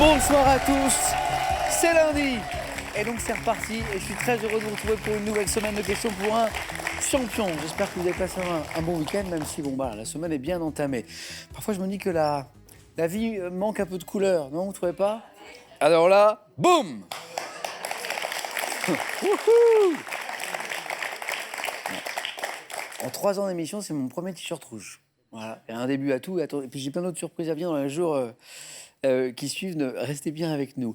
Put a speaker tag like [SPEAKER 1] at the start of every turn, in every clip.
[SPEAKER 1] Bonsoir à tous, c'est lundi et donc c'est reparti et je suis très heureux de vous retrouver pour une nouvelle semaine de questions pour un champion. J'espère que vous avez passé un bon week-end, même si bon, bah, la semaine est bien entamée. Parfois je me dis que la vie manque un peu de couleur, non, vous trouvez pas? Alors là, boum. Wouhou. En 3 ans d'émission, c'est mon premier t-shirt rouge. Voilà, il y a un début à tout. Et puis j'ai plein d'autres surprises à venir dans les jours qui suivent. Restez bien avec nous.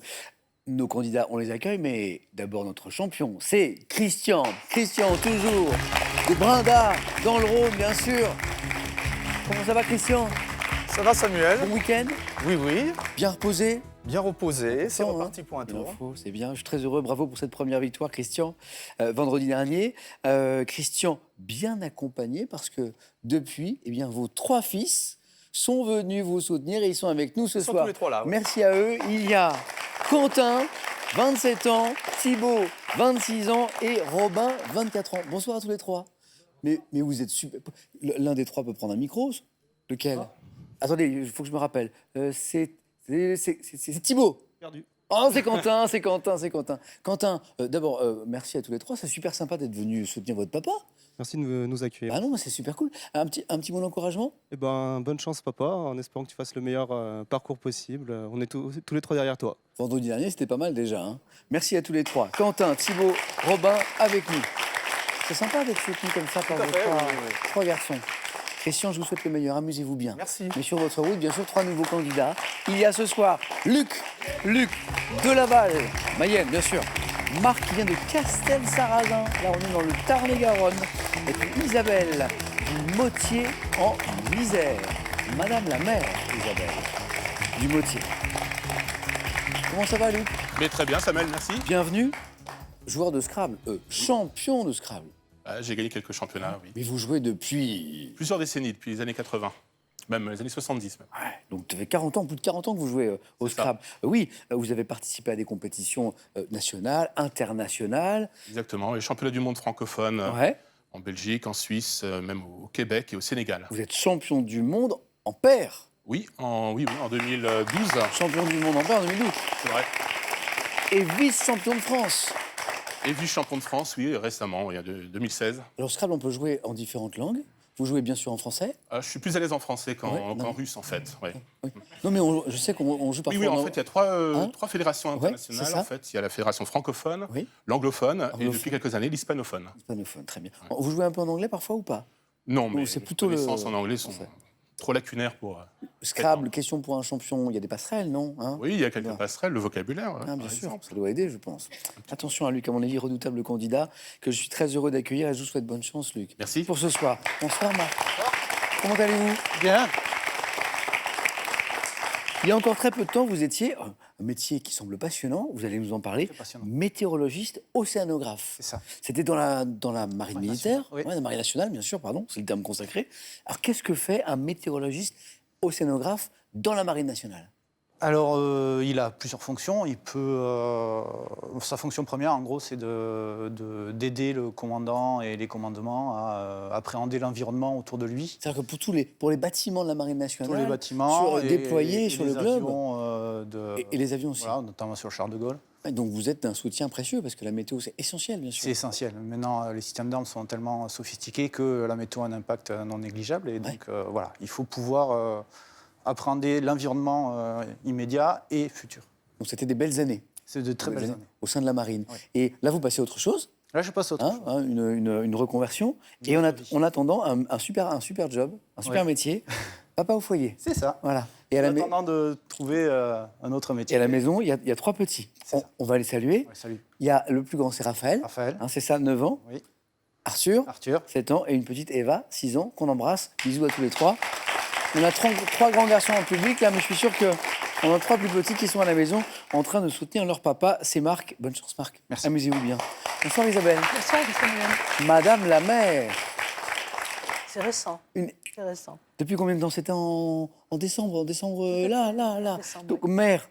[SPEAKER 1] Nos candidats, on les accueille, mais d'abord notre champion, c'est Christian. Christian, toujours, de Brinda, dans le Rhône, bien sûr. Comment ça va, Christian?
[SPEAKER 2] Ça va, Samuel?
[SPEAKER 1] Bon week-end?
[SPEAKER 2] Oui, oui.
[SPEAKER 1] Bien reposé?
[SPEAKER 2] Bien reposé. C'est reparti
[SPEAKER 1] hein,
[SPEAKER 2] pour un tour.
[SPEAKER 1] C'est bien. Je suis très heureux. Bravo pour cette première victoire, Christian. Vendredi dernier, Christian, bien accompagné parce que depuis, eh bien, vos 3 fils sont venus vous soutenir et ils sont avec nous ce
[SPEAKER 2] Ils sont
[SPEAKER 1] soir.
[SPEAKER 2] tous les 3 là. Ouais.
[SPEAKER 1] Merci à eux. Il y a Quentin, 27 ans, Thibaut, 26 ans et Robin, 24 ans. Bonsoir à tous les 3. Mais vous êtes super. L'un des 3 peut prendre un micro. Lequel? Attendez, il faut que je me rappelle. C'est Thibaut.
[SPEAKER 2] Perdu.
[SPEAKER 1] Oh, c'est Quentin, c'est Quentin, c'est Quentin. Quentin, d'abord, merci à tous les 3. C'est super sympa d'être venu soutenir votre papa.
[SPEAKER 3] Merci de nous accueillir.
[SPEAKER 1] Ah non, c'est super cool. Un petit mot d'encouragement?
[SPEAKER 3] Eh ben, bonne chance, papa, en espérant que tu fasses le meilleur parcours possible. On est tous les 3 derrière toi.
[SPEAKER 1] Vendredi dernier, c'était pas mal déjà. Hein. Merci à tous les 3. Quentin, Thibaut, Robin, avec nous. C'est sympa d'être soutenu comme ça par vos 3 garçons. Christian, je vous souhaite le meilleur. Amusez-vous bien.
[SPEAKER 2] Merci.
[SPEAKER 1] Mais sur votre route, bien sûr, 3 nouveaux candidats. Il y a ce soir Luc de Laval, Mayenne, bien sûr. Marc qui vient de Castel-Sarrazin. Là, on est dans le Tarn-et-Garonne. Et puis Isabelle du Motier en Isère. Madame la maire, Isabelle du Motier. Comment ça va, Luc?
[SPEAKER 4] Mais très bien, Samuel, merci.
[SPEAKER 1] Bienvenue. Joueur de Scrabble, champion de Scrabble.
[SPEAKER 4] J'ai gagné quelques championnats, oui.
[SPEAKER 1] Mais vous jouez depuis...
[SPEAKER 4] Plusieurs décennies, depuis les années 80, même les années 70 même.
[SPEAKER 1] Ouais, donc tu avez 40 ans, plus de 40 ans que vous jouez au
[SPEAKER 4] C'est ça.
[SPEAKER 1] Scrabble. Oui, vous avez participé à des compétitions nationales, internationales.
[SPEAKER 4] Exactement, les championnats du monde francophones
[SPEAKER 1] Ouais.
[SPEAKER 4] en Belgique, en Suisse, même au Québec et au Sénégal.
[SPEAKER 1] Vous êtes champion du monde en paire.
[SPEAKER 4] Oui, en 2012.
[SPEAKER 1] Champion du monde en paire en 2012.
[SPEAKER 4] C'est vrai.
[SPEAKER 1] Et vice-champion de France.
[SPEAKER 4] Et vice-champion de France, oui, récemment, il y a 2016.
[SPEAKER 1] Alors Scrabble, on peut jouer en différentes langues. Vous jouez bien sûr en français.
[SPEAKER 4] Je suis plus à l'aise en français qu'en
[SPEAKER 1] Ouais, non.
[SPEAKER 4] russe, en fait. Ouais.
[SPEAKER 1] Oui. Non, mais je sais qu'on joue parfois...
[SPEAKER 4] Oui, en fait, il y a 3 fédérations
[SPEAKER 1] Ouais,
[SPEAKER 4] internationales.
[SPEAKER 1] c'est ça.
[SPEAKER 4] En fait, il y a la fédération francophone,
[SPEAKER 1] Oui.
[SPEAKER 4] l'anglophone et
[SPEAKER 1] Anglophone.
[SPEAKER 4] depuis quelques années, l'hispanophone.
[SPEAKER 1] Hispanophone, très bien. Vous jouez un peu en anglais parfois ou pas?
[SPEAKER 4] Non, mais
[SPEAKER 1] c'est
[SPEAKER 4] les
[SPEAKER 1] plutôt le
[SPEAKER 4] connaissances en anglais sont
[SPEAKER 1] français.
[SPEAKER 4] trop lacunaires pour...
[SPEAKER 1] Scrabble, question pour un champion, il y a des passerelles, non? Hein?
[SPEAKER 4] Oui, il y a quelques
[SPEAKER 1] Voilà.
[SPEAKER 4] passerelles, le vocabulaire,
[SPEAKER 1] Ah,
[SPEAKER 4] par
[SPEAKER 1] bien sûr,
[SPEAKER 4] exemple.
[SPEAKER 1] ça doit aider, je pense. Attention à Luc, à mon avis, redoutable candidat, que je suis très heureux d'accueillir et je vous souhaite bonne chance, Luc.
[SPEAKER 4] Merci.
[SPEAKER 1] Pour ce soir. Bonsoir, Marc. Comment allez-vous?
[SPEAKER 2] Bien.
[SPEAKER 1] Il y a encore très peu de temps, vous étiez, un métier qui semble passionnant, vous allez nous en parler,
[SPEAKER 2] passionnant.
[SPEAKER 1] météorologiste, océanographe.
[SPEAKER 2] C'est ça.
[SPEAKER 1] C'était dans la marine militaire,
[SPEAKER 2] oui.
[SPEAKER 1] la marine nationale, bien sûr, pardon, c'est le terme consacré. Alors, qu'est-ce que fait un météorologiste océanographe dans la marine nationale?
[SPEAKER 5] Alors, il a plusieurs fonctions. Il peut, sa fonction première, en gros, c'est d'aider le commandant et les commandements à appréhender l'environnement autour de lui.
[SPEAKER 1] C'est-à-dire que pour les bâtiments de la marine nationale,
[SPEAKER 5] Tous les bâtiments
[SPEAKER 1] déployés
[SPEAKER 5] et
[SPEAKER 1] sur
[SPEAKER 5] les
[SPEAKER 1] le globe,
[SPEAKER 5] avions,
[SPEAKER 1] et les avions aussi.
[SPEAKER 5] voilà, notamment sur Charles de Gaulle.
[SPEAKER 1] Ouais, donc vous êtes d'un soutien précieux, parce que la météo, c'est essentiel, bien sûr.
[SPEAKER 5] C'est essentiel. Maintenant, les systèmes d'armes sont tellement sophistiqués que la météo a un impact non négligeable. Et donc, voilà, il faut pouvoir appréhender l'environnement immédiat et futur.
[SPEAKER 1] Donc c'était des belles années.
[SPEAKER 5] C'est de très belles années.
[SPEAKER 1] Au sein de la marine.
[SPEAKER 5] Oui.
[SPEAKER 1] Et là, vous passez à autre chose,
[SPEAKER 5] Là, je passe à autre chose.
[SPEAKER 1] une reconversion.
[SPEAKER 5] Une
[SPEAKER 1] Et
[SPEAKER 5] autre vie.
[SPEAKER 1] en attendant, un super job, un super métier, papa au foyer.
[SPEAKER 5] C'est ça.
[SPEAKER 1] Voilà. Et
[SPEAKER 5] En
[SPEAKER 1] à,
[SPEAKER 5] attendant de trouver un autre métier.
[SPEAKER 1] et à la maison, il y a 3 petits.
[SPEAKER 5] C'est ça.
[SPEAKER 1] On va les saluer.
[SPEAKER 5] Ouais, salut.
[SPEAKER 1] Il y a le plus grand, c'est Raphaël.
[SPEAKER 5] Raphaël.
[SPEAKER 1] Hein, c'est ça, 9 ans.
[SPEAKER 5] Oui.
[SPEAKER 1] Arthur,
[SPEAKER 5] Arthur.
[SPEAKER 1] 7 ans. Et une petite Eva, 6 ans, qu'on embrasse. Bisous à tous les 3. On a 3 grands garçons en public, là, mais je suis sûr qu'on a 3 plus petits qui sont à la maison en train de soutenir leur papa. C'est Marc. Bonne chance, Marc.
[SPEAKER 5] Merci.
[SPEAKER 1] Amusez-vous bien. Bonsoir, Isabelle.
[SPEAKER 6] Bonsoir, Samuel.
[SPEAKER 1] Madame la maire.
[SPEAKER 6] C'est récent.
[SPEAKER 1] Une-
[SPEAKER 6] C'est récent.
[SPEAKER 1] Depuis combien de temps? C'était en décembre, là.
[SPEAKER 6] Décembre,
[SPEAKER 1] Donc,
[SPEAKER 6] oui.
[SPEAKER 1] maire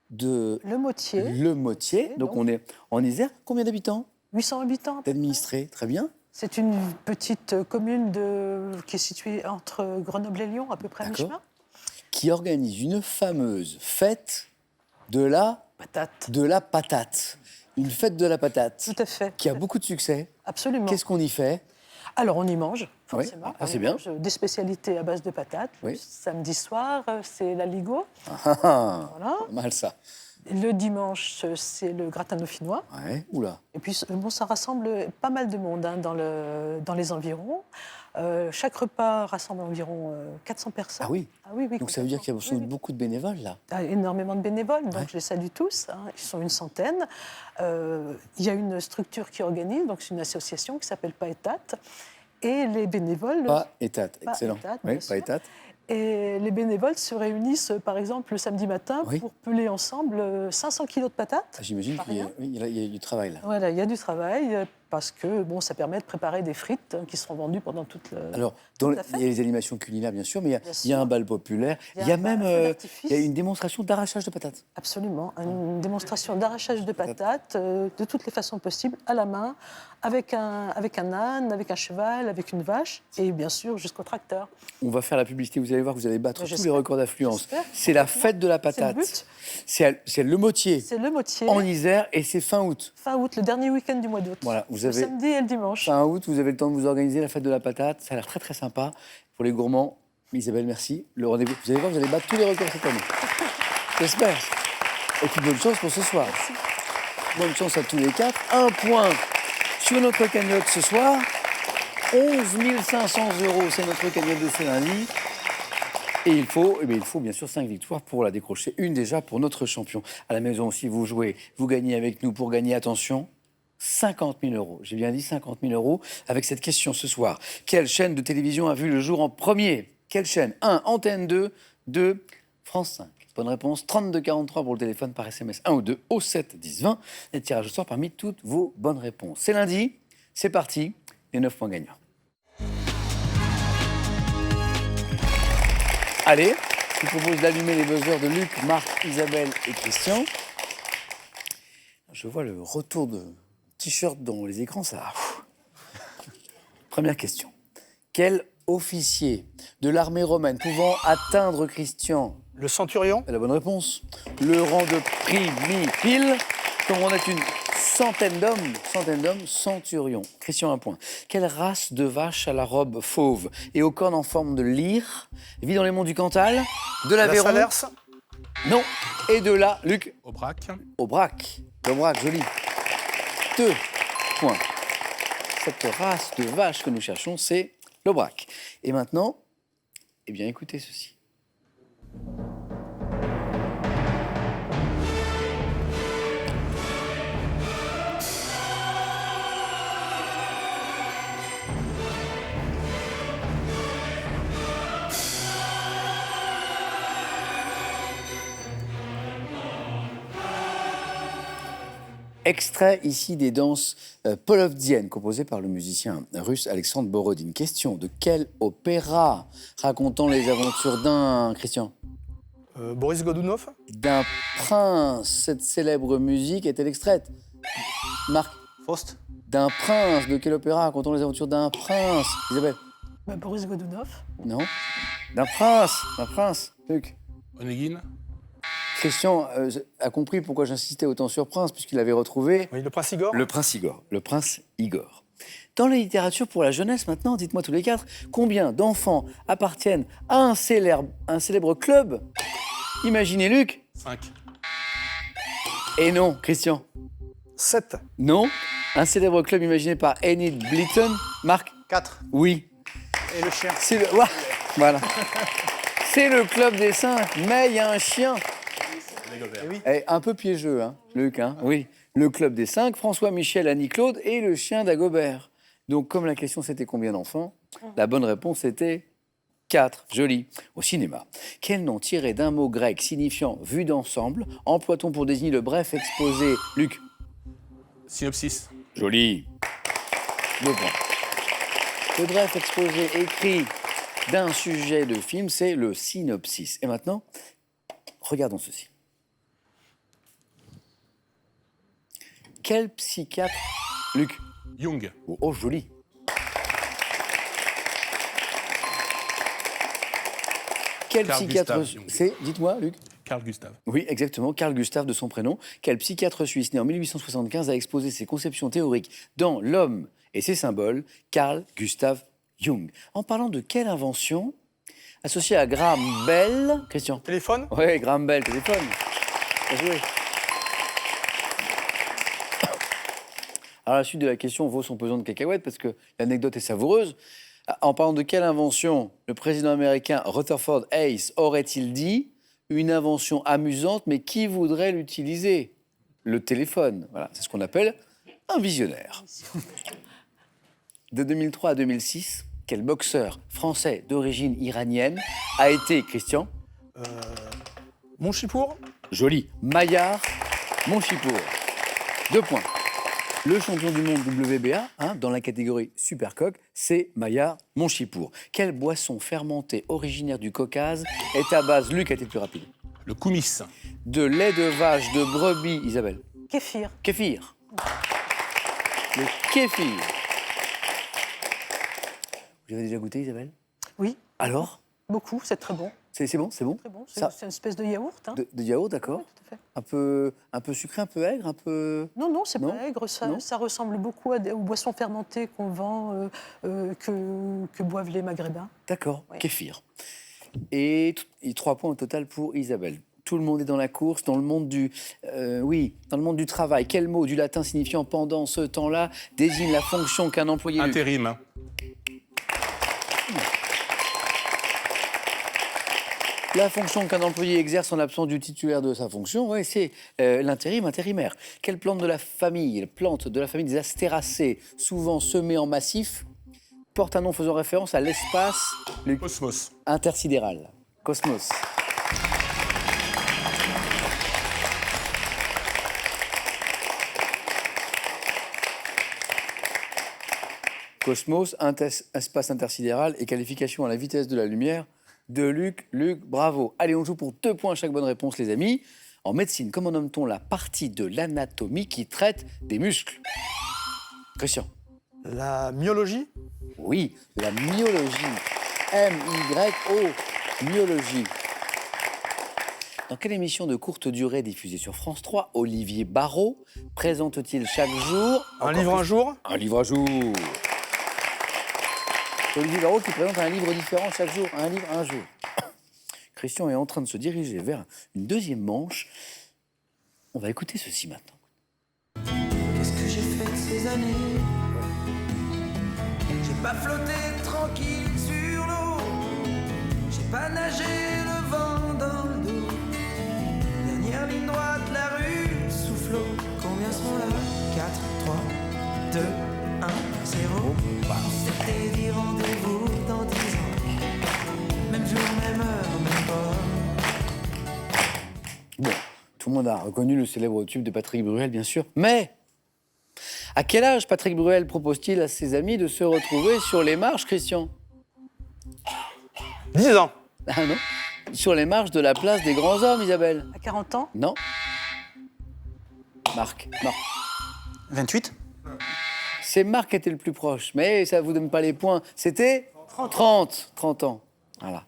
[SPEAKER 1] de
[SPEAKER 6] Le Motier,
[SPEAKER 1] Le Motier. Donc, on est en Isère. Combien d'habitants?
[SPEAKER 6] 800 habitants. à peu près.
[SPEAKER 1] D'administrés. Très bien.
[SPEAKER 6] C'est une petite commune qui est située entre Grenoble et Lyon, à peu près à
[SPEAKER 1] D'accord.
[SPEAKER 6] mi-chemin.
[SPEAKER 1] Qui organise une fameuse fête de la
[SPEAKER 6] Patate.
[SPEAKER 1] patate. Une fête de la patate
[SPEAKER 6] Tout à fait.
[SPEAKER 1] qui a beaucoup de succès.
[SPEAKER 6] Absolument.
[SPEAKER 1] Qu'est-ce qu'on y fait?
[SPEAKER 6] Alors, on y mange, forcément.
[SPEAKER 1] Ah, c'est
[SPEAKER 6] On y
[SPEAKER 1] bien.
[SPEAKER 6] mange des spécialités à base de patates.
[SPEAKER 1] Oui.
[SPEAKER 6] Samedi soir, c'est la ligo.
[SPEAKER 1] Ah,
[SPEAKER 6] Voilà.
[SPEAKER 1] pas mal ça.
[SPEAKER 6] Le dimanche, c'est le gratin dauphinois.
[SPEAKER 1] Ouais, oula.
[SPEAKER 6] Et puis, bon, ça rassemble pas mal de monde hein, dans les environs. Chaque repas rassemble environ 400 personnes.
[SPEAKER 1] Ah oui.
[SPEAKER 6] Ah oui, oui.
[SPEAKER 1] Donc ça veut dire qu'il y a
[SPEAKER 6] complètement. Oui, oui.
[SPEAKER 1] beaucoup de bénévoles là.
[SPEAKER 6] Ah, énormément de bénévoles, donc
[SPEAKER 1] Ouais.
[SPEAKER 6] je les salue tous. Hein, ils sont une centaine. Il y a une structure qui organise, donc c'est une association qui s'appelle Paetat. Et les bénévoles.
[SPEAKER 1] Pas étate,
[SPEAKER 6] Pas
[SPEAKER 1] excellent.
[SPEAKER 6] étate,
[SPEAKER 1] Oui,
[SPEAKER 6] bien
[SPEAKER 1] pas
[SPEAKER 6] sûr.
[SPEAKER 1] étate.
[SPEAKER 6] Et les bénévoles se réunissent, par exemple, le samedi matin
[SPEAKER 1] Oui.
[SPEAKER 6] pour peler ensemble 500 kilos de patates.
[SPEAKER 1] Ah, j'imagine
[SPEAKER 6] Pas
[SPEAKER 1] qu'il y a,
[SPEAKER 6] rien.
[SPEAKER 1] oui, il y a du travail là.
[SPEAKER 6] Voilà, il y a du travail parce que bon, ça permet de préparer des frites hein, qui seront vendues pendant toute le.
[SPEAKER 1] Alors,
[SPEAKER 6] Tout à
[SPEAKER 1] il y a
[SPEAKER 6] fait.
[SPEAKER 1] les animations culinaires, bien sûr, mais
[SPEAKER 6] Bien
[SPEAKER 1] il y a
[SPEAKER 6] sûr.
[SPEAKER 1] un bal populaire.
[SPEAKER 6] Il y a
[SPEAKER 1] Il y a
[SPEAKER 6] un
[SPEAKER 1] même
[SPEAKER 6] feu d'artifice.
[SPEAKER 1] il y a une démonstration d'arrachage de patates.
[SPEAKER 6] Absolument, une démonstration d'arrachage de patates de toutes les façons possibles, à la main, avec un âne, avec un cheval, avec une vache et bien sûr jusqu'au tracteur.
[SPEAKER 1] On va faire la publicité, vous allez voir, vous allez battre
[SPEAKER 6] Mais
[SPEAKER 1] tous les
[SPEAKER 6] j'espère.
[SPEAKER 1] records d'affluence.
[SPEAKER 6] J'espère.
[SPEAKER 1] C'est la fête de la patate.
[SPEAKER 6] C'est le but.
[SPEAKER 1] C'est le Motier,
[SPEAKER 6] C'est le Motier,
[SPEAKER 1] en Isère, et c'est fin août.
[SPEAKER 6] fin août, le dernier week-end du mois d'août.
[SPEAKER 1] Voilà, vous
[SPEAKER 6] Le
[SPEAKER 1] avez
[SPEAKER 6] samedi et le dimanche.
[SPEAKER 1] fin août, vous avez le temps de vous organiser la fête de la patate. Ça a l'air très très sympa pour les gourmands. Isabelle, merci. Le rendez-vous, vous allez voir, vous allez battre tous les records cette année. J'espère. Et puis bonne chance pour ce soir. Bonne chance à tous les quatre. Un point sur notre cagnotte ce soir. 11 500 €, c'est notre cagnotte de ce lundi. Et il faut bien sûr 5 victoires pour la décrocher. Une déjà pour notre champion. À la maison aussi, vous jouez, vous gagnez avec nous pour gagner, attention, 50 000 €. J'ai bien dit 50 000 € avec cette question ce soir. Quelle chaîne de télévision a vu le jour en premier? Quelle chaîne? 1, Antenne 2, 2, France 5. Bonne réponse, 3243 pour le téléphone par SMS 1 ou 2 au 7 10 20. Et tirage au sort parmi toutes vos bonnes réponses. C'est lundi, c'est parti, les 9 points gagnants. Allez, je vous propose d'allumer les buzzers de Luc, Marc, Isabelle et Christian. Je vois le retour de t-shirt dans les écrans, ça. Première question. Quel officier de l'armée romaine pouvant atteindre Christian?
[SPEAKER 2] Le centurion.
[SPEAKER 1] La bonne réponse. Le rang de primipile, comme on est une centaine d'hommes, centurion. Christian, un point. Quelle race de vache à la robe fauve et aux cornes en forme de lyre vit dans les monts du Cantal, de
[SPEAKER 2] La
[SPEAKER 1] l'Aveyron?
[SPEAKER 2] Salers.
[SPEAKER 1] Non. Et de là, Luc,
[SPEAKER 4] Aubrac.
[SPEAKER 1] Aubrac. L'Aubrac, joli. 2 points. Cette race de vache que nous cherchons, c'est l'Aubrac. Et maintenant, eh bien, écoutez ceci. Extrait ici des danses polovdziennes composées par le musicien russe Alexandre Borodine. Question, de quel opéra racontant les aventures d'un... Christian?
[SPEAKER 2] Boris Godunov.
[SPEAKER 1] D'un prince. Cette célèbre musique est-elle extraite? Marc?
[SPEAKER 5] Faust.
[SPEAKER 1] D'un prince. De quel opéra racontant les aventures d'un prince? Isabelle?
[SPEAKER 6] Bah, Boris Godunov.
[SPEAKER 1] Non. D'un prince. D'un prince. Luc?
[SPEAKER 4] Onegin.
[SPEAKER 1] Christian a compris pourquoi j'insistais autant sur prince, puisqu'il avait retrouvé...
[SPEAKER 2] Oui, le prince Igor.
[SPEAKER 1] Le prince Igor. Le prince Igor. Dans la littérature pour la jeunesse maintenant, dites-moi tous les quatre, combien d'enfants appartiennent à un célèbre club? Imaginez Luc.
[SPEAKER 4] 5.
[SPEAKER 1] Et non, Christian.
[SPEAKER 2] 7.
[SPEAKER 1] Non. Un célèbre club imaginé par Enid Blyton. Marc?
[SPEAKER 5] 4.
[SPEAKER 1] Oui.
[SPEAKER 5] Et le chien.
[SPEAKER 1] C'est le... Ouah, voilà. C'est le club des 5, mais il y a un chien.
[SPEAKER 5] Eh oui.
[SPEAKER 1] Eh, un peu piégeux, hein, Luc, hein? Oui. Le club des 5, François, Michel, Annie-Claude et le chien d'Agobert. Donc, comme la question c'était combien d'enfants, la bonne réponse était 4. Joli. Au cinéma. Quel nom tiré d'un mot grec signifiant vue d'ensemble emploie-t-on pour désigner le bref exposé? Luc?
[SPEAKER 4] Synopsis.
[SPEAKER 1] Joli. 2 points. Le bref exposé écrit d'un sujet de film, c'est le synopsis. Et maintenant, regardons ceci. Quel psychiatre... Luc?
[SPEAKER 4] Jung.
[SPEAKER 1] Oh, joli. Quel
[SPEAKER 4] Carl
[SPEAKER 1] psychiatre...
[SPEAKER 4] Gustav Jung.
[SPEAKER 1] C'est, dites-moi, Luc.
[SPEAKER 4] Carl Gustave.
[SPEAKER 1] Oui, exactement, Carl Gustave de son prénom. Quel psychiatre suisse né en 1875 a exposé ses conceptions théoriques dans L'homme et ses symboles? Carl Gustav Jung. En parlant de quelle invention associée à Graham Bell? Christian?
[SPEAKER 2] Téléphone.
[SPEAKER 1] Oui, Graham Bell, téléphone. Bien joué. Alors, la suite de la question vaut son pesant de cacahuètes parce que l'anecdote est savoureuse. En parlant de quelle invention le président américain Rutherford Hayes aurait-il dit une invention amusante, mais qui voudrait l'utiliser? Le téléphone. Voilà, c'est ce qu'on appelle un visionnaire. De 2003 à 2006, quel boxeur français d'origine iranienne a été, Christian?
[SPEAKER 2] Monchipour.
[SPEAKER 1] Joli. Maillard Monchipour. 2 points. Le champion du monde WBA, dans la catégorie Supercoq, c'est Maillard Monchipour. Quelle boisson fermentée originaire du Caucase est à base, Luc a été plus rapide,
[SPEAKER 4] Le Koumis.
[SPEAKER 1] de lait de vache, de brebis, Isabelle?
[SPEAKER 6] Kéfir.
[SPEAKER 1] Kéfir. Le kéfir. Vous avez déjà goûté, Isabelle?
[SPEAKER 6] Oui,
[SPEAKER 1] Alors?
[SPEAKER 6] beaucoup, c'est très bon.
[SPEAKER 1] C'est bon, c'est bon?
[SPEAKER 6] Très bon.
[SPEAKER 1] Ça-
[SPEAKER 6] C'est une espèce de yaourt. Hein.
[SPEAKER 1] De yaourt, d'accord.
[SPEAKER 6] Oui, tout à fait.
[SPEAKER 1] Un peu sucré, un peu aigre, un peu...
[SPEAKER 6] Non, c'est
[SPEAKER 1] Non
[SPEAKER 6] pas aigre.
[SPEAKER 1] Non.
[SPEAKER 6] Ça ressemble beaucoup aux boissons fermentées qu'on vend, que boivent les Maghrébins.
[SPEAKER 1] D'accord,
[SPEAKER 6] Ouais.
[SPEAKER 1] kéfir. Et 3 points au total pour Isabelle. Tout le monde est dans la course, dans le monde du, dans le monde du travail. Quel mot du latin signifiant pendant ce temps-là désigne la fonction qu'un employé...
[SPEAKER 4] Intérim.
[SPEAKER 1] La fonction qu'un employé exerce en l'absence du titulaire de sa fonction, ouais, c'est l'intérim, intérimaire. Quelle plante de la famille, des astéracées, souvent semée en massif, porte un nom faisant référence à l'espace
[SPEAKER 4] Cosmos.
[SPEAKER 1] intersidéral? Cosmos. Cosmos, espace intersidéral et qualification à la vitesse de la lumière de Luc. Luc, bravo. Allez, on joue pour 2 points à chaque bonne réponse, les amis. En médecine, comment nomme-t-on la partie de l'anatomie qui traite des muscles? Christian.
[SPEAKER 2] La myologie.
[SPEAKER 1] Oui, la myologie. M-Y-O, myologie. Dans quelle émission de courte durée diffusée sur France 3, Olivier Barrault présente-t-il chaque jour...
[SPEAKER 2] Un livre un jour.
[SPEAKER 1] Un livre à jour. Olivier Barrault qui présente un livre différent chaque jour, un livre un jour. Christian est en train de se diriger vers une deuxième manche. On va écouter ceci maintenant.
[SPEAKER 7] Qu'est-ce que j'ai fait de ces années? J'ai pas flotté tranquille sur l'eau. J'ai pas nagé le vent dans le dos. Dernière ligne droite, la rue sous flot. Combien sont là? 4, 3, 2, 1, 0. On s'était dit rendez-vous dans 10 ans. Même jour, même heure, même pas.
[SPEAKER 1] Bon, tout le monde a reconnu le célèbre tube de Patrick Bruel, bien sûr. Mais à quel âge Patrick Bruel propose-t-il à ses amis de se retrouver sur les marches, Christian?
[SPEAKER 2] 10 ans.
[SPEAKER 1] Ah non? Sur les marches de la place des grands hommes, Isabelle?
[SPEAKER 6] À 40 ans,
[SPEAKER 1] Non? Marc.
[SPEAKER 5] 28.
[SPEAKER 1] C'est Marc qui était le plus proche, mais ça ne vous donne pas les points. C'était 30 ans. Voilà.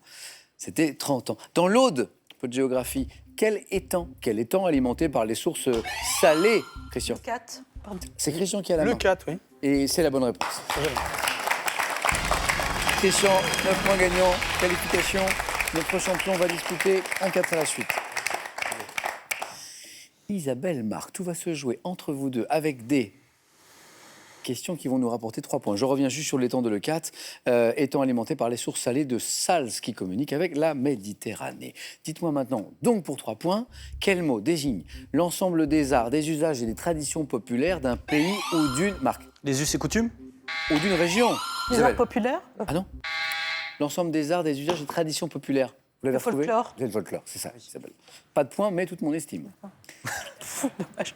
[SPEAKER 1] C'était 30 ans. Dans l'Aude, un peu de géographie, quel étang alimenté par les sources salées, Christian?
[SPEAKER 6] 4. Pardon.
[SPEAKER 1] C'est Christian qui a la main.
[SPEAKER 2] Le 4, oui.
[SPEAKER 1] Et c'est la bonne réponse. Christian, 9 points gagnants, qualification. Notre champion va disputer un 4 à la suite. Isabelle, Marc, tout va se jouer entre vous deux avec des questions qui vont nous rapporter 3 points. Je reviens juste sur l'étang de Leucate, étang alimenté par les sources salées de Sals qui communiquent avec la Méditerranée. Dites-moi maintenant, donc pour 3 points, quel mot désigne l'ensemble des arts, des usages et des traditions populaires d'un pays ou d'une marque
[SPEAKER 5] Les us et coutumes.
[SPEAKER 1] ou d'une région?
[SPEAKER 6] Les
[SPEAKER 1] Isabelle.
[SPEAKER 6] arts populaires,
[SPEAKER 1] Ah non? L'ensemble des arts, des usages et des traditions populaires. Vous l'avez
[SPEAKER 6] Le
[SPEAKER 1] retrouvé?
[SPEAKER 6] folklore.
[SPEAKER 1] C'est le folklore, c'est ça, Isabelle. Pas de points, mais toute mon estime.
[SPEAKER 6] dommage.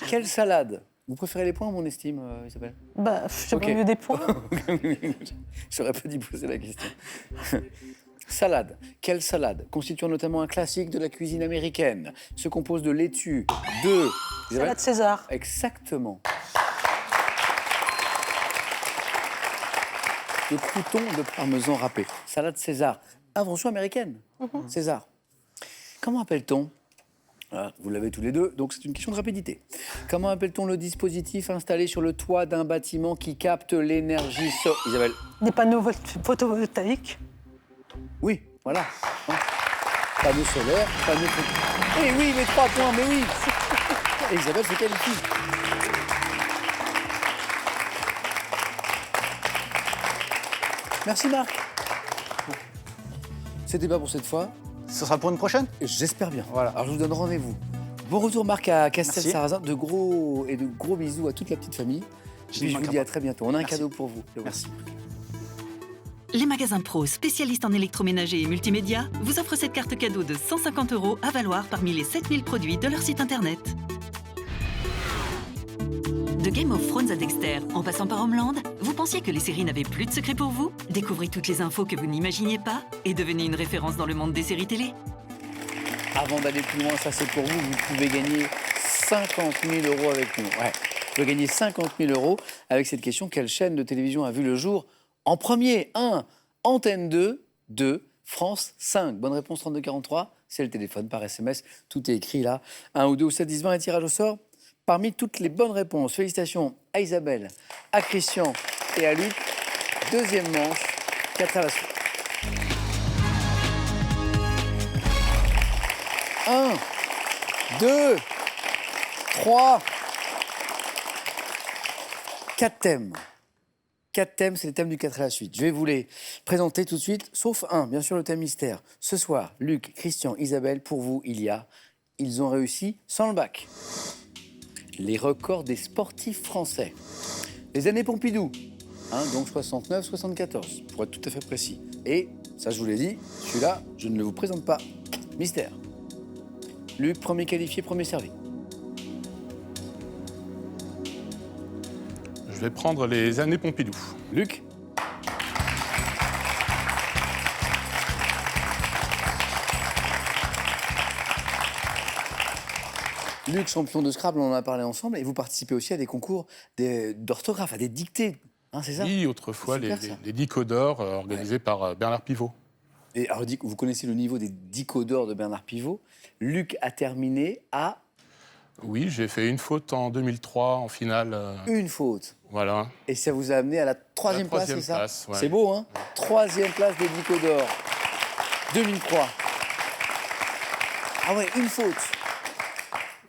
[SPEAKER 1] Quelle salade? Vous préférez les points ou mon estime, Isabelle?
[SPEAKER 6] J'aimerais
[SPEAKER 1] Ok.
[SPEAKER 6] mieux des points.
[SPEAKER 1] J'aurais pas dû poser la question. Salade. Quelle salade, constituant notamment un classique de la cuisine américaine, se compose de laitue, de... Isabelle
[SPEAKER 6] Salade César.
[SPEAKER 1] Exactement. De croûtons de parmesan râpé. Salade César. Invention américaine. César. Comment appelle-t-on, voilà, vous l'avez tous les deux, donc c'est une question de rapidité. Comment appelle-t-on le dispositif installé sur le toit d'un bâtiment qui capte l'énergie solaire? Isabelle?
[SPEAKER 6] Des panneaux photovoltaïques.
[SPEAKER 1] Oui, voilà. Hein. Panneau solaire, panneau photovoltaïque. Eh oui, mais 3 points, mais oui. Et Isabelle se qualifie. Merci Marc. Bon. C'était pas pour cette fois.
[SPEAKER 5] Ce sera pour une prochaine.
[SPEAKER 1] J'espère bien.
[SPEAKER 5] Voilà.
[SPEAKER 1] Alors je vous donne rendez-vous. Bon retour Marc à Castel-Sarrazin.
[SPEAKER 5] Merci.
[SPEAKER 1] De gros bisous à toute la petite famille. Et puis je vous dis à très bientôt. On a un cadeau pour vous. Le voici.
[SPEAKER 8] Les magasins Pro, spécialistes en électroménager et multimédia, vous offrent cette carte cadeau de 150 € à valoir parmi les 7000 produits de leur site internet. De Game of Thrones à Dexter, en passant par Homeland, vous pensiez que les séries n'avaient plus de secret pour vous? Découvrez toutes les infos que vous n'imaginiez pas et devenez une référence dans le monde des séries télé.
[SPEAKER 1] Avant d'aller plus loin, ça c'est pour vous. Vous pouvez gagner 50 000 € avec nous. Ouais. Vous pouvez gagner 50 000 € avec cette question. Quelle chaîne de télévision a vu le jour en premier? 1. Antenne 2. 2. France 5. Bonne réponse 3243. C'est le téléphone par SMS. Tout est écrit là. 1 ou 2 ou 7, 10, 20 et tirage au sort. Parmi toutes les bonnes réponses, félicitations à Isabelle, à Christian et à Luc. Deuxième manche, 4 à la suite. 1, 2, 3, 4 thèmes. 4 thèmes, c'est les thèmes du 4 à la suite. Je vais vous les présenter tout de suite, sauf un, bien sûr, le thème mystère. Ce soir, Luc, Christian, Isabelle, pour vous, ils ont réussi sans le bac. Les records des sportifs français. Les années Pompidou, donc 69-74, pour être tout à fait précis. Et, ça je vous l'ai dit, celui-là, je ne le vous présente pas. Mystère. Luc, premier qualifié, premier servi.
[SPEAKER 4] Je vais prendre les années Pompidou.
[SPEAKER 1] Luc. Luc, champion de Scrabble, on en a parlé ensemble, et vous participez aussi à des concours d'orthographe, à des dictées, c'est ça?
[SPEAKER 4] Oui, autrefois,
[SPEAKER 1] C'est super,
[SPEAKER 4] les Dicodors organisés par Bernard Pivot.
[SPEAKER 1] Et alors, vous connaissez le niveau des 10 codeurs de Bernard Pivot. Luc a terminé à
[SPEAKER 4] Oui, j'ai fait une faute en 2003 en finale.
[SPEAKER 1] une faute.
[SPEAKER 4] Voilà.
[SPEAKER 1] Et ça vous a amené à la troisième place, c'est ça?
[SPEAKER 4] place, ouais.
[SPEAKER 1] C'est beau, hein? Troisième place des 10 codeurs. 2003. Ah ouais, une faute.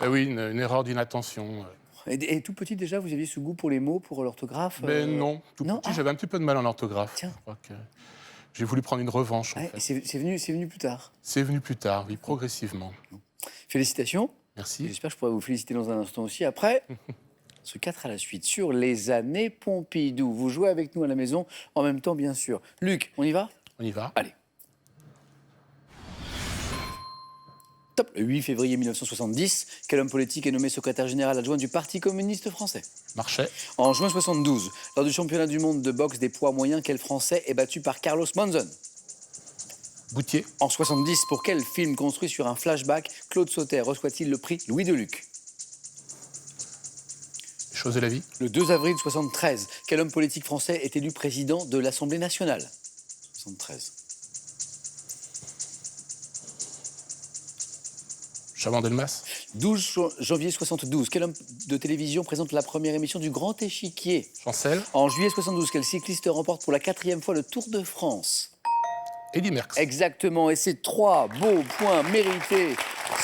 [SPEAKER 4] Oui, une erreur d'inattention.
[SPEAKER 1] Et tout petit déjà, vous aviez ce goût pour les mots, pour l'orthographe?
[SPEAKER 4] Mais non, tout
[SPEAKER 1] non,
[SPEAKER 4] petit, j'avais un petit peu de mal en orthographe.
[SPEAKER 1] Tiens.
[SPEAKER 4] Je crois que j'ai voulu prendre une revanche, en
[SPEAKER 1] Ouais,
[SPEAKER 4] fait.
[SPEAKER 1] et c'est venu plus tard.
[SPEAKER 4] C'est venu plus tard, oui, progressivement.
[SPEAKER 1] Félicitations.
[SPEAKER 4] Merci.
[SPEAKER 1] J'espère que je pourrai vous féliciter dans un instant aussi. Après, ce 4 à la suite, sur les années Pompidou. Vous jouez avec nous à la maison, en même temps, bien sûr. Luc, on y va?
[SPEAKER 4] On y va.
[SPEAKER 1] Allez. Top. Le 8 février 1970, quel homme politique est nommé secrétaire général adjoint du Parti communiste français?
[SPEAKER 4] Marchais.
[SPEAKER 1] En juin 72, lors du championnat du monde de boxe des poids moyens, quel Français est battu par Carlos Monzon?
[SPEAKER 4] Boutier.
[SPEAKER 1] En 70, pour quel film construit sur un flashback, Claude Sauter reçoit-il le prix Louis Deluc?
[SPEAKER 4] Chose de la vie.
[SPEAKER 1] Le 2 avril 73, quel homme politique français est élu président de l'Assemblée nationale? 73.
[SPEAKER 4] Chaban-Delmas.
[SPEAKER 1] 12 janvier 72, quel homme de télévision présente la première émission du Grand Échiquier?
[SPEAKER 4] Chancel.
[SPEAKER 1] En juillet 72, quel cycliste remporte pour la 4e fois le Tour de France?
[SPEAKER 4] Eddy Merckx.
[SPEAKER 1] Exactement, et c'est 3 beaux points mérités.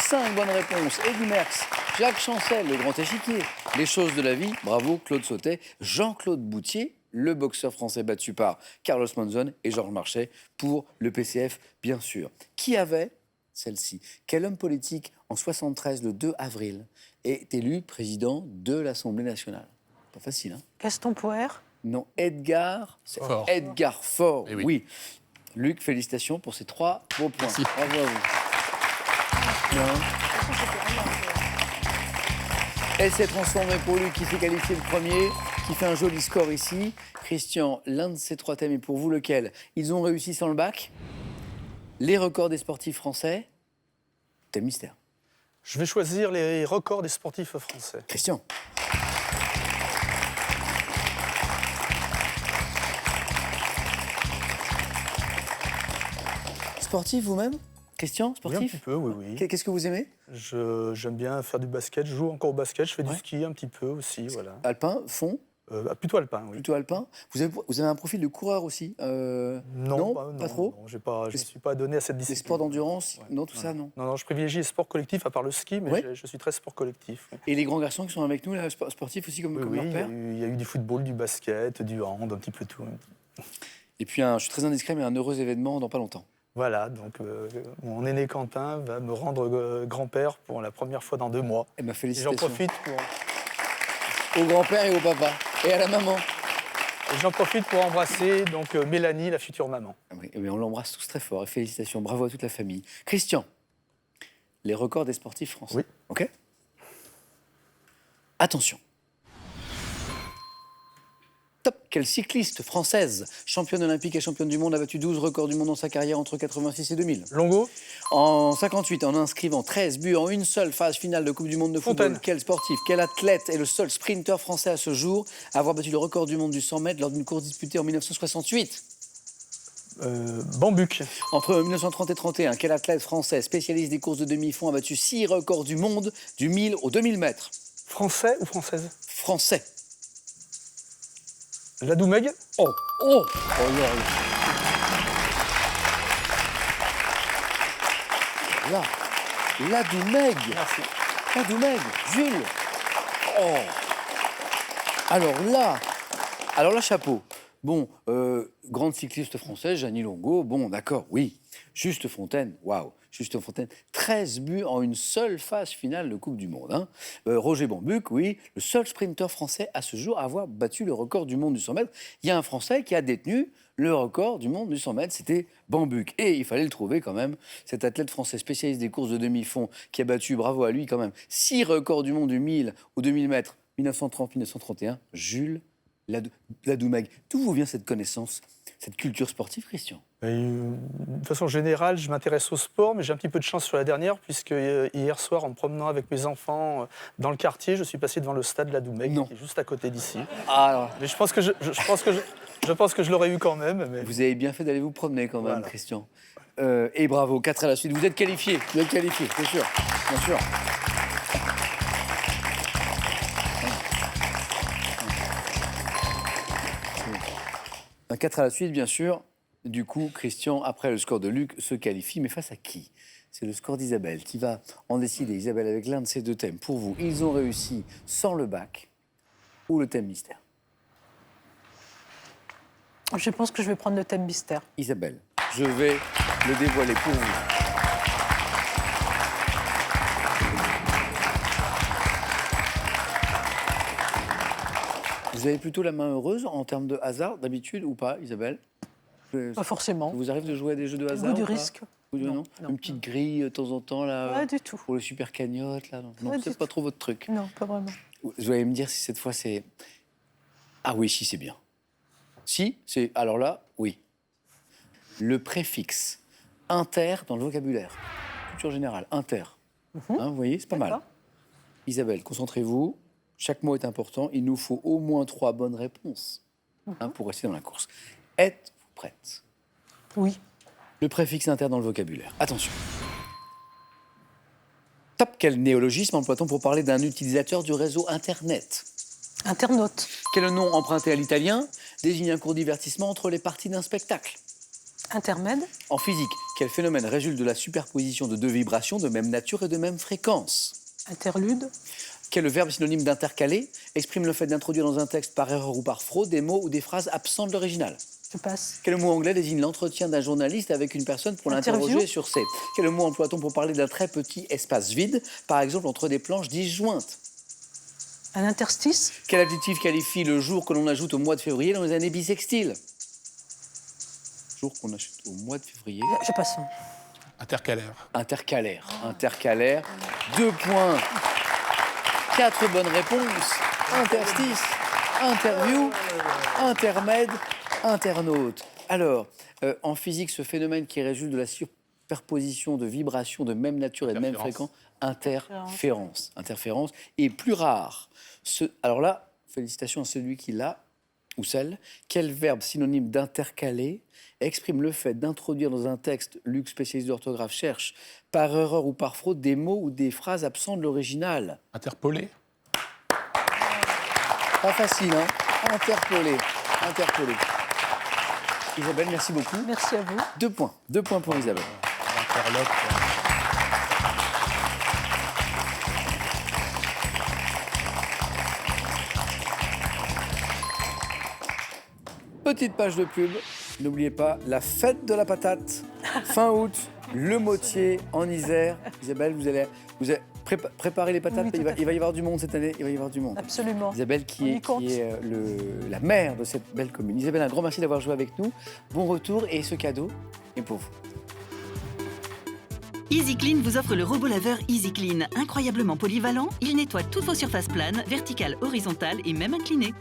[SPEAKER 1] 5 bonnes réponses. Eddy Merckx, Jacques Chancel, le Grand Échiquier. Les choses de la vie, bravo Claude Sautet. Jean-Claude Boutier, le boxeur français battu par Carlos Monzon et Georges Marchais pour le PCF, bien sûr. Qui avait celle-ci? Quel homme politique, en 73, le 2 avril, est élu président de l'Assemblée nationale? Pas facile, hein?
[SPEAKER 6] Gaston Poher.
[SPEAKER 1] Non, Edgar
[SPEAKER 4] Faure.
[SPEAKER 1] Edgar Faure,
[SPEAKER 4] Eh
[SPEAKER 1] oui.
[SPEAKER 4] oui.
[SPEAKER 1] Luc, félicitations pour ces 3 beaux points.
[SPEAKER 4] Merci.
[SPEAKER 1] Bravo à vous. Bien. Elle s'est transformée pour Luc, qui s'est qualifié le premier, qui fait un joli score ici. Christian, l'un de ces 3 thèmes est pour vous, lequel? Ils ont réussi sans le bac. Les records des sportifs français. Thème mystère.
[SPEAKER 2] Je vais choisir les records des sportifs français.
[SPEAKER 1] Christian. Sportif vous-même? Christian,
[SPEAKER 2] Oui, un
[SPEAKER 1] sportif
[SPEAKER 2] petit peu, oui.
[SPEAKER 1] Qu'est-ce que vous aimez?
[SPEAKER 2] J'aime bien faire du basket, je joue encore au basket, je fais
[SPEAKER 1] Ouais.
[SPEAKER 2] du ski un petit peu aussi, voilà.
[SPEAKER 1] Alpin, fond,
[SPEAKER 2] Plutôt alpin, oui.
[SPEAKER 1] plutôt alpin. Vous avez un profil de coureur aussi non, pas trop.
[SPEAKER 2] Non, je ne suis pas donné à cette
[SPEAKER 1] Les
[SPEAKER 2] discipline.
[SPEAKER 1] sports d'endurance,
[SPEAKER 2] Ouais.
[SPEAKER 1] non, tout ça, non.
[SPEAKER 2] Non, je privilégie les sports collectifs, à part le ski, mais
[SPEAKER 1] Ouais.
[SPEAKER 2] je suis très sport collectif. Oui.
[SPEAKER 1] Et les grands garçons qui sont avec nous, là, sportifs aussi comme,
[SPEAKER 2] Oui,
[SPEAKER 1] comme
[SPEAKER 2] oui,
[SPEAKER 1] leur
[SPEAKER 2] il y,
[SPEAKER 1] père.
[SPEAKER 2] il y a eu du football, du basket, du hand, un petit peu tout.
[SPEAKER 1] Et puis, je suis très indiscret, mais un heureux événement dans pas longtemps.
[SPEAKER 2] Voilà, donc mon aîné Quentin va me rendre grand-père pour la première fois dans 2 mois.
[SPEAKER 1] Eh ben,
[SPEAKER 2] Et
[SPEAKER 1] félicitations.
[SPEAKER 2] j'en profite pour...
[SPEAKER 1] Au grand-père et au papa. Et à la maman.
[SPEAKER 2] Et j'en profite pour embrasser donc Mélanie, la future maman.
[SPEAKER 1] Ah oui, eh bien, on l'embrasse tous très fort et félicitations. Bravo à toute la famille. Christian, les records des sportifs français.
[SPEAKER 2] Oui.
[SPEAKER 1] OK. Attention. Top. Quelle cycliste française, championne olympique et championne du monde, a battu 12 records du monde dans sa carrière entre 86 et 2000?
[SPEAKER 2] Longo,
[SPEAKER 1] En 58, en inscrivant 13 buts en une seule phase finale de Coupe du Monde de football,
[SPEAKER 2] Fontaine.
[SPEAKER 1] quel sportif, quel athlète est le seul sprinter français à ce jour à avoir battu le record du monde du 100 mètres lors d'une course disputée en 1968?
[SPEAKER 2] Bambuc,
[SPEAKER 1] Entre 1930 et 31, quel athlète français spécialiste des courses de demi-fond a battu 6 records du monde du 1000 au 2000 mètres?
[SPEAKER 2] français ou française?
[SPEAKER 1] Français.
[SPEAKER 2] Ladoumeg,
[SPEAKER 1] Oh, oh, oh là là. Ladoumeg.
[SPEAKER 2] merci.
[SPEAKER 1] Ladoumeg, Jules. Oh. Alors là, chapeau. Bon, grande cycliste française, Jeannie Longo, bon, d'accord, oui. Juste Fontaine, waouh. Juste Fontaine, 13 buts en une seule phase finale de Coupe du Monde. Hein. Roger Bambuc, oui, le seul sprinter français à ce jour à avoir battu le record du monde du 100 mètres. Il y a un Français qui a détenu le record du monde du 100 mètres, c'était Bambuc. Et il fallait le trouver quand même, cet athlète français spécialiste des courses de demi-fond qui a battu, bravo à lui quand même, 6 records du monde du 1000 au 2000 mètres, 1930-1931, Jules Ladoumeg. D'où vous vient cette connaissance, cette culture sportive, Christian?
[SPEAKER 2] De façon générale, je m'intéresse au sport, mais j'ai un petit peu de chance sur la dernière, puisque hier soir, en me promenant avec mes enfants dans le quartier, je suis passé devant le stade Ladoumeg,
[SPEAKER 1] Non.
[SPEAKER 2] qui est juste à côté d'ici.
[SPEAKER 1] Ah, alors,
[SPEAKER 2] Mais je pense que je l'aurais eu quand même. Mais...
[SPEAKER 1] vous avez bien fait d'aller vous promener quand même,
[SPEAKER 2] Voilà.
[SPEAKER 1] Christian. Et bravo, 4 à la suite. Vous êtes qualifié, c'est sûr, bien sûr. 4 à la suite, bien sûr. Du coup, Christian, après le score de Luc, se qualifie. Mais face à qui? C'est le score d'Isabelle qui va en décider. Isabelle, avec l'un de ces deux thèmes. Pour vous, ils ont réussi sans le bac ou le thème mystère?
[SPEAKER 6] Je pense que je vais prendre le thème mystère.
[SPEAKER 1] Isabelle, je vais le dévoiler pour vous. Vous avez plutôt la main heureuse en termes de hasard, d'habitude, ou pas, Isabelle?
[SPEAKER 6] Pas forcément.
[SPEAKER 1] Ça vous arrive de jouer à des jeux de
[SPEAKER 6] Au
[SPEAKER 1] hasard
[SPEAKER 6] goût du
[SPEAKER 1] ou pas?
[SPEAKER 6] risque.
[SPEAKER 1] Ou du-
[SPEAKER 6] Non,
[SPEAKER 1] non
[SPEAKER 6] non,
[SPEAKER 1] Une petite grille de temps en temps, là,
[SPEAKER 6] Pas du tout.
[SPEAKER 1] pour le super cagnotte, là, non,
[SPEAKER 6] Pas du
[SPEAKER 1] c'est pas trop votre truc.
[SPEAKER 6] Non, pas vraiment.
[SPEAKER 1] Vous allez me dire si cette fois c'est... Ah oui, si, c'est bien. Si, c'est... Alors là, oui. Le préfixe inter dans le vocabulaire. Culture générale, inter. Hein, vous voyez, c'est pas mal.
[SPEAKER 6] D'accord.
[SPEAKER 1] Isabelle, concentrez-vous. Chaque mot est important. Il nous faut au moins 3 bonnes réponses pour rester dans la course. Êtes-vous prête?
[SPEAKER 6] Oui.
[SPEAKER 1] Le préfixe inter dans le vocabulaire. Attention. Top, quel néologisme emploie-t-on pour parler d'un utilisateur du réseau Internet?
[SPEAKER 6] Internaute.
[SPEAKER 1] Quel nom emprunté à l'italien désigne un court divertissement entre les parties d'un spectacle?
[SPEAKER 6] Intermède.
[SPEAKER 1] En physique, quel phénomène résulte de la superposition de 2 vibrations de même nature et de même fréquence?
[SPEAKER 6] Interlude.
[SPEAKER 1] Quel verbe synonyme d'intercaler exprime le fait d'introduire dans un texte par erreur ou par fraude des mots ou des phrases absents de l'original?
[SPEAKER 6] Je passe.
[SPEAKER 1] Quel mot anglais désigne l'entretien d'un journaliste avec une personne pour
[SPEAKER 6] Interview.
[SPEAKER 1] l'interroger sur ses? Quel mot emploie-t-on pour parler d'un très petit espace vide, par exemple entre des planches disjointes?
[SPEAKER 6] Un interstice.
[SPEAKER 1] Quel adjectif qualifie le jour que l'on ajoute au mois de février dans les années bissextiles? Jour qu'on ajoute au mois de février.
[SPEAKER 6] Je passe.
[SPEAKER 4] Intercalaire.
[SPEAKER 1] Intercalaire. Intercalaire. 2 points. 4 bonnes réponses. Interstice. Interview. Intermède. Internaute. Alors, en physique, ce phénomène qui résulte de la superposition de vibrations de même nature et de même fréquence, interférence. Interférence est plus rare. Alors là, félicitations à celui qui l'a. ou celle, quel verbe synonyme d'intercaler exprime le fait d'introduire dans un texte, Luc, spécialiste d'orthographe, cherche, par erreur ou par fraude, des mots ou des phrases absents de l'original?
[SPEAKER 4] Interpolé.
[SPEAKER 1] Pas facile, hein? Interpellé. Interpellé. Isabelle, merci beaucoup.
[SPEAKER 6] Merci à vous.
[SPEAKER 1] 2 points. 2 points pour Isabelle.
[SPEAKER 4] Interlope.
[SPEAKER 1] Petite page de pub. N'oubliez pas la fête de la patate. Fin août, le Motier en Isère. Isabelle, vous allez préparer les patates.
[SPEAKER 6] Oui, tout à
[SPEAKER 1] Il va y avoir du monde cette année. Il va y avoir du monde.
[SPEAKER 6] Absolument.
[SPEAKER 1] Isabelle
[SPEAKER 6] On
[SPEAKER 1] qui
[SPEAKER 6] y
[SPEAKER 1] est,
[SPEAKER 6] compte.
[SPEAKER 1] la mère de cette belle commune. Isabelle, un grand merci d'avoir joué avec nous. Bon retour et ce cadeau est pour vous.
[SPEAKER 8] Easy Clean vous offre le robot laveur Easy Clean. Incroyablement polyvalent, il nettoie toutes vos surfaces planes, verticales, horizontales et même inclinées.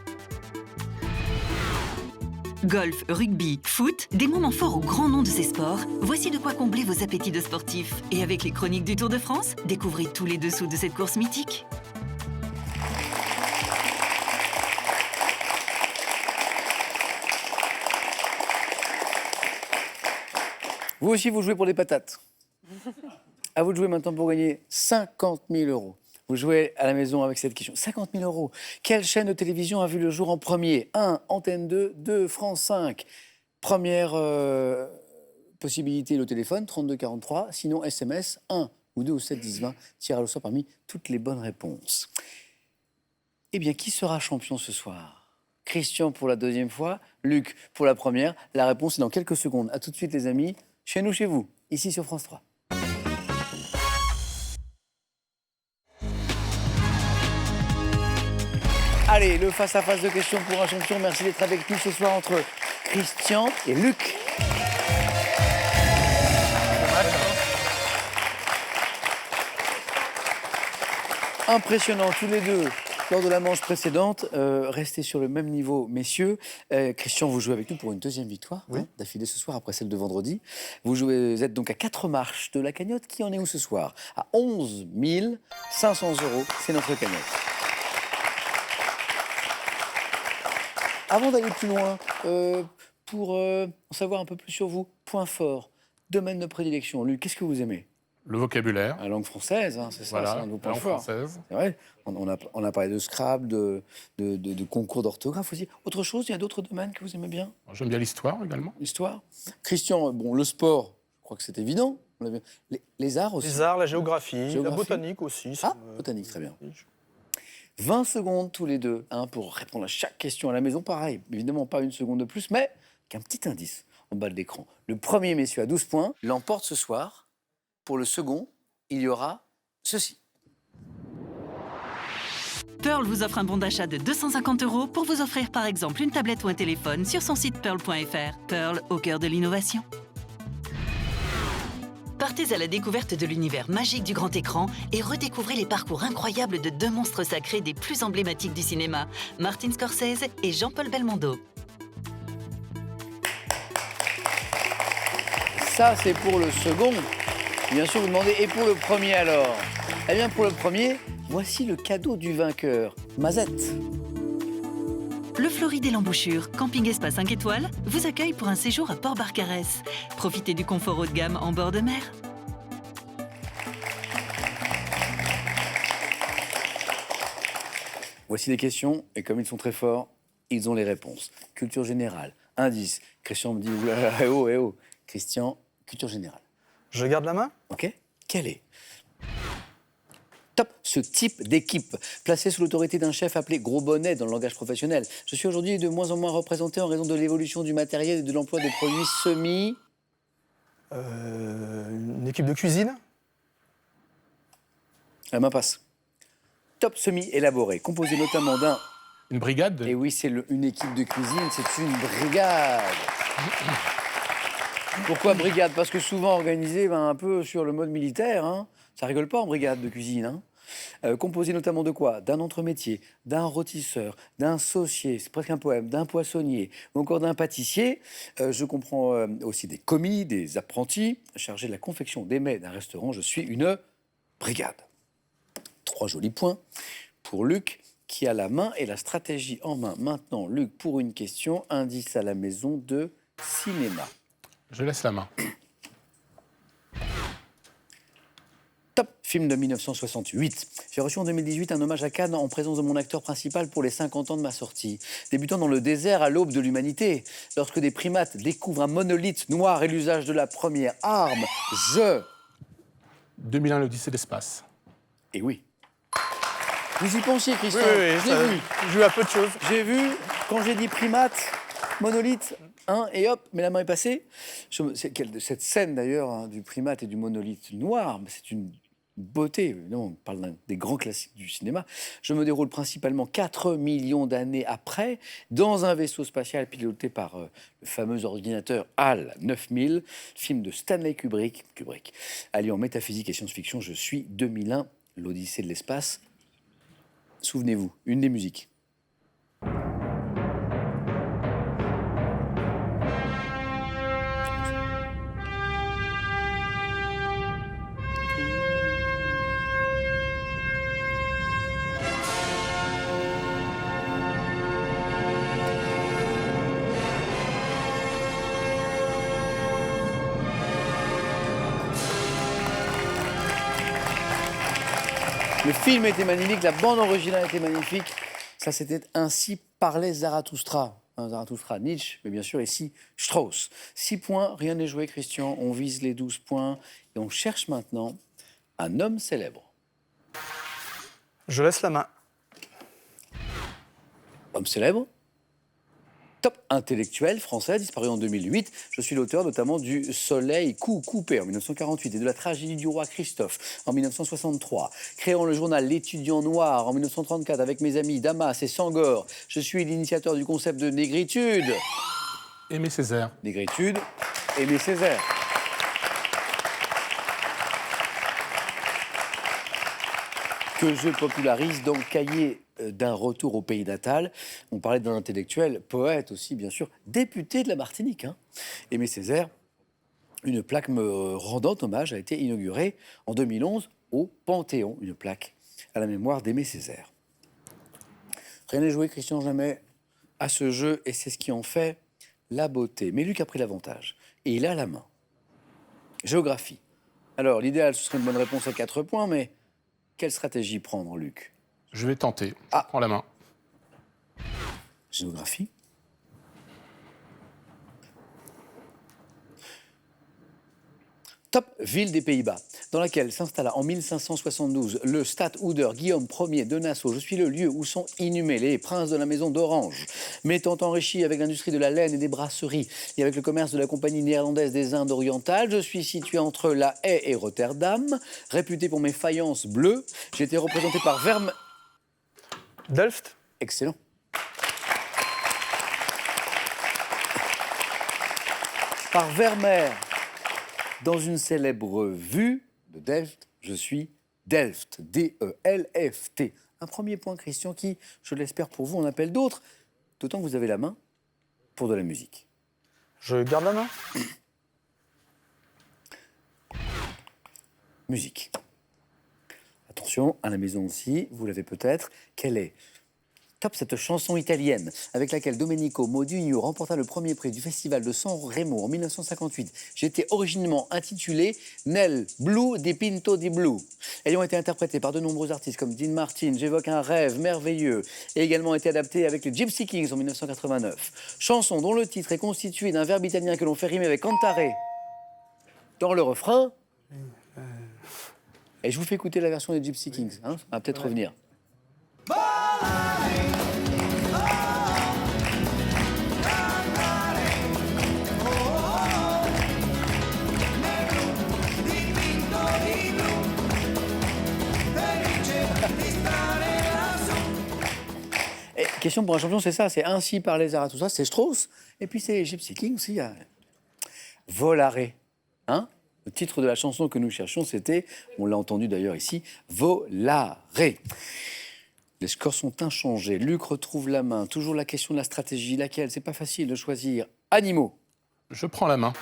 [SPEAKER 8] Golf, rugby, foot, des moments forts au grand nom de ces sports. Voici de quoi combler vos appétits de sportifs. Et avec les chroniques du Tour de France, découvrez tous les dessous de cette course mythique.
[SPEAKER 1] Vous aussi, vous jouez pour les patates. À vous de jouer maintenant pour gagner 50 000 euros. Vous jouez à la maison avec cette question. 50 000 euros. Quelle chaîne de télévision a vu le jour en premier? 1, Antenne 2, 2, France 5. Première possibilité, le téléphone, 32 43. Sinon, SMS, 1 ou 2 ou 7 10 20. Tirage au sort parmi toutes les bonnes réponses. Eh bien, qui sera champion ce soir? Christian pour la deuxième fois, Luc pour la première. La réponse est dans quelques secondes. A tout de suite, les amis. Chez nous, chez vous, ici sur France 3. Allez, le face-à-face de questions pour un champion. Merci d'être avec nous ce soir entre Christian et Luc. Impressionnant tous les deux. Lors de la manche précédente, restez sur le même niveau, messieurs. Christian, vous jouez avec nous pour une deuxième victoire d'affilée ce soir, après celle de vendredi. Vous êtes donc à 4 marches de la cagnotte. Qui en est où ce soir? À 11 500 euros, c'est notre cagnotte. Avant d'aller plus loin, pour en savoir un peu plus sur vous, point fort, domaine de prédilection. Luc, qu'est-ce que vous aimez?
[SPEAKER 4] Le vocabulaire.
[SPEAKER 1] La langue française, hein, c'est ça,
[SPEAKER 4] Voilà,
[SPEAKER 1] c'est un de vos
[SPEAKER 4] la
[SPEAKER 1] points
[SPEAKER 4] langue
[SPEAKER 1] forts.
[SPEAKER 4] française.
[SPEAKER 1] C'est vrai, on a parlé de Scrabble, de concours d'orthographe aussi. Autre chose, il y a d'autres domaines que vous aimez bien?
[SPEAKER 4] J'aime bien l'histoire également.
[SPEAKER 1] L'histoire. Christian, bon, le sport, je crois que c'est évident. Les arts aussi.
[SPEAKER 2] Les arts, la géographie,
[SPEAKER 1] Géographie.
[SPEAKER 2] la botanique aussi.
[SPEAKER 1] Ah, botanique, très bien. 20 secondes tous les deux pour répondre à chaque question à la maison. Pareil, évidemment pas une seconde de plus, mais qu'un petit indice en bas de l'écran. Le premier, messieurs, à 12 points, l'emporte ce soir. Pour le second, il y aura ceci.
[SPEAKER 8] Pearl vous offre un bon d'achat de 250 € pour vous offrir par exemple une tablette ou un téléphone sur son site pearl.fr. Pearl au cœur de l'innovation. Partez à la découverte de l'univers magique du grand écran et redécouvrez les parcours incroyables de 2 monstres sacrés des plus emblématiques du cinéma, Martin Scorsese et Jean-Paul Belmondo.
[SPEAKER 1] Ça, c'est pour le second. Bien sûr, vous demandez, et pour le premier alors? Eh bien, pour le premier, voici le cadeau du vainqueur, Mazette.
[SPEAKER 8] Le Floride et l'Embouchure, camping espace 5 étoiles, vous accueille pour un séjour à Port-Barcarès. Profitez du confort haut de gamme en bord de mer.
[SPEAKER 1] Voici les questions, et comme ils sont très forts, ils ont les réponses. Culture générale, indice. Christian me dit, oulala, eh oh. Christian, culture générale.
[SPEAKER 2] Je garde la main?
[SPEAKER 1] Ok. Quel est? Top. Ce type d'équipe, placé sous l'autorité d'un chef appelé gros bonnet dans le langage professionnel. Je suis aujourd'hui de moins en moins représenté en raison de l'évolution du matériel et de l'emploi des produits semi...
[SPEAKER 2] Une équipe de cuisine?
[SPEAKER 1] La main passe. Top semi-élaboré, composé notamment d'un...
[SPEAKER 4] Une brigade.
[SPEAKER 1] Et oui, c'est une équipe de cuisine, c'est une brigade. Pourquoi brigade? Parce que souvent organisée un peu sur le mode militaire. Hein. Ça rigole pas en brigade de cuisine. Hein. Composé notamment de quoi? D'un entremétier, d'un rôtisseur, d'un saucier, c'est presque un poème, d'un poissonnier, ou encore d'un pâtissier. Je comprends aussi des commis, des apprentis, chargés de la confection des mets d'un restaurant. Je suis une brigade. 3 jolis points pour Luc. qui a la main et la stratégie en main. Maintenant, Luc, pour une question, indice à la maison de cinéma.
[SPEAKER 4] Je laisse la main.
[SPEAKER 1] Top, film de 1968. J'ai reçu en 2018 un hommage à Cannes en présence de mon acteur principal pour les 50 ans de ma sortie. Débutant dans le désert à l'aube de l'humanité, lorsque des primates découvrent un monolithe noir et l'usage de la première arme,
[SPEAKER 4] 2001, l'Odyssée de l'espace.
[SPEAKER 1] Et oui. Vous y pensiez, Christian?
[SPEAKER 2] Oui,
[SPEAKER 1] Je l'ai
[SPEAKER 2] ça
[SPEAKER 1] vu.
[SPEAKER 2] joue à peu de choses.
[SPEAKER 1] J'ai vu, quand j'ai dit primate, monolithe, et hop, mais la main est passée. Cette scène d'ailleurs hein, du primate et du monolithe noir, c'est une beauté. Non, on parle d'un des grands classiques du cinéma. Je me déroule principalement 4 millions d'années après, dans un vaisseau spatial piloté par le fameux ordinateur HAL 9000, film de Stanley Kubrick. Alliant métaphysique et science-fiction, je suis 2001, l'Odyssée de l'espace. Souvenez-vous, une des musiques. Le film était magnifique, la bande originale était magnifique. Ça, c'était Ainsi parlait Zarathustra. Zarathustra, Nietzsche, mais bien sûr ici Strauss. 6 points, rien n'est joué, Christian. On vise les 12 points. Et on cherche maintenant un homme célèbre.
[SPEAKER 2] Je laisse la main.
[SPEAKER 1] Homme célèbre, top intellectuel français, disparu en 2008. Je suis l'auteur notamment du Soleil coupé en 1948 et de la tragédie du roi Christophe en 1963. Créant le journal L'Étudiant Noir en 1934 avec mes amis Damas et Sangor. Je suis l'initiateur du concept de négritude.
[SPEAKER 4] Aimé Césaire.
[SPEAKER 1] Négritude, Aimé Césaire. Que je popularise dans Cahiers d'un retour au pays natal. On parlait d'un intellectuel, poète aussi, bien sûr, député de la Martinique. Aimé Césaire, une plaque me rendant hommage a été inaugurée en 2011 au Panthéon, une plaque à la mémoire d'Aimé Césaire. Rien n'est joué, Christian, jamais à ce jeu, et c'est ce qui en fait la beauté. Mais Luc a pris l'avantage, et il a la main. Géographie. Alors, l'idéal, ce serait une bonne réponse à 4 points, mais quelle stratégie prendre, Luc?
[SPEAKER 4] Je vais tenter. Je prends la main.
[SPEAKER 1] Géographie. Top, ville des Pays-Bas, dans laquelle s'installa en 1572 le stadhouder Guillaume Ier de Nassau. Je suis le lieu où sont inhumés les princes de la maison d'Orange, m'étant enrichi avec l'industrie de la laine et des brasseries et avec le commerce de la compagnie néerlandaise des Indes orientales. Je suis situé entre La Haye et Rotterdam, réputé pour mes faïences bleues. J'ai été représenté par
[SPEAKER 2] Delft.
[SPEAKER 1] Excellent. Par Vermeer. Dans une célèbre vue de Delft, je suis Delft, D-E-L-F-T. Un premier point, Christian, qui, je l'espère pour vous, en appelle d'autres, d'autant que vous avez la main pour de la musique.
[SPEAKER 2] Je garde la main.
[SPEAKER 1] Musique. Attention, à la maison aussi, vous l'avez peut-être. Quelle est top cette chanson italienne avec laquelle Domenico Modugno remporta le premier prix du festival de San Remo en 1958. J'étais originellement intitulé Nel Blu di Pinto di Blu. Ayant été interprété par de nombreux artistes comme Dean Martin, J'évoque un rêve merveilleux, et également été adapté avec les Gypsy Kings en 1989. Chanson dont le titre est constitué d'un verbe italien que l'on fait rimer avec cantare dans le refrain. Et je vous fais écouter la version des Gypsy Kings, hein, ça va peut-être revenir. Et question pour un champion, c'est ça, c'est Ainsi parlait Zarathustra, c'est Strauss, et puis c'est Gypsy King aussi, il y a Volare, hein? Le titre de la chanson que nous cherchions, c'était, on l'a entendu d'ailleurs ici, Volare. Les scores sont inchangés. Luc retrouve la main. Toujours la question de la stratégie. Laquelle? C'est pas facile de choisir. Animaux.
[SPEAKER 4] Je prends la main.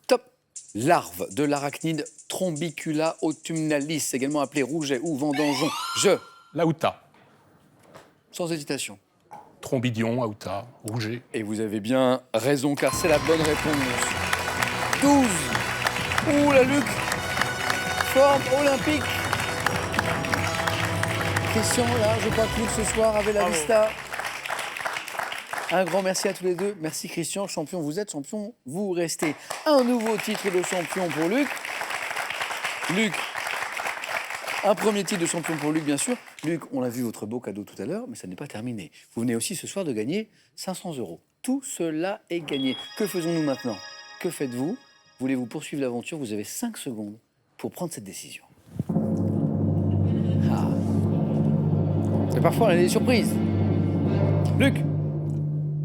[SPEAKER 1] Top. larve de l'arachnide Trombicula autumnalis, également appelé rouget ou vendangeon. Je,
[SPEAKER 4] Laouta,
[SPEAKER 1] sans hésitation.
[SPEAKER 4] Trombidion, Aouta, Rouget.
[SPEAKER 1] Et vous avez bien raison, car c'est la bonne réponse. 12. Ouh, la Luc. Forme olympique. Christian, là, je crois que Luc, ce soir, avait la vista. Un grand merci à tous les deux. Merci Christian, champion vous êtes, champion vous restez. Un nouveau titre de champion pour Luc. Luc, un premier titre de champion pour Luc, bien sûr. Luc, on a vu votre beau cadeau tout à l'heure, mais ça n'est pas terminé. Vous venez aussi ce soir de gagner 500 €. Tout cela est gagné. Que faisons-nous maintenant? Que faites-vous? Voulez-vous poursuivre l'aventure? Vous avez 5 secondes pour prendre cette décision. Ah. Et parfois, on a des surprises. Luc,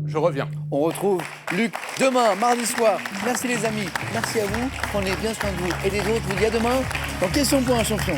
[SPEAKER 4] Je reviens.
[SPEAKER 1] on retrouve Luc demain, mardi soir. Merci les amis, merci à vous. Prenez bien soin de vous et des autres. Je vous dis à demain dans Question pour un champion.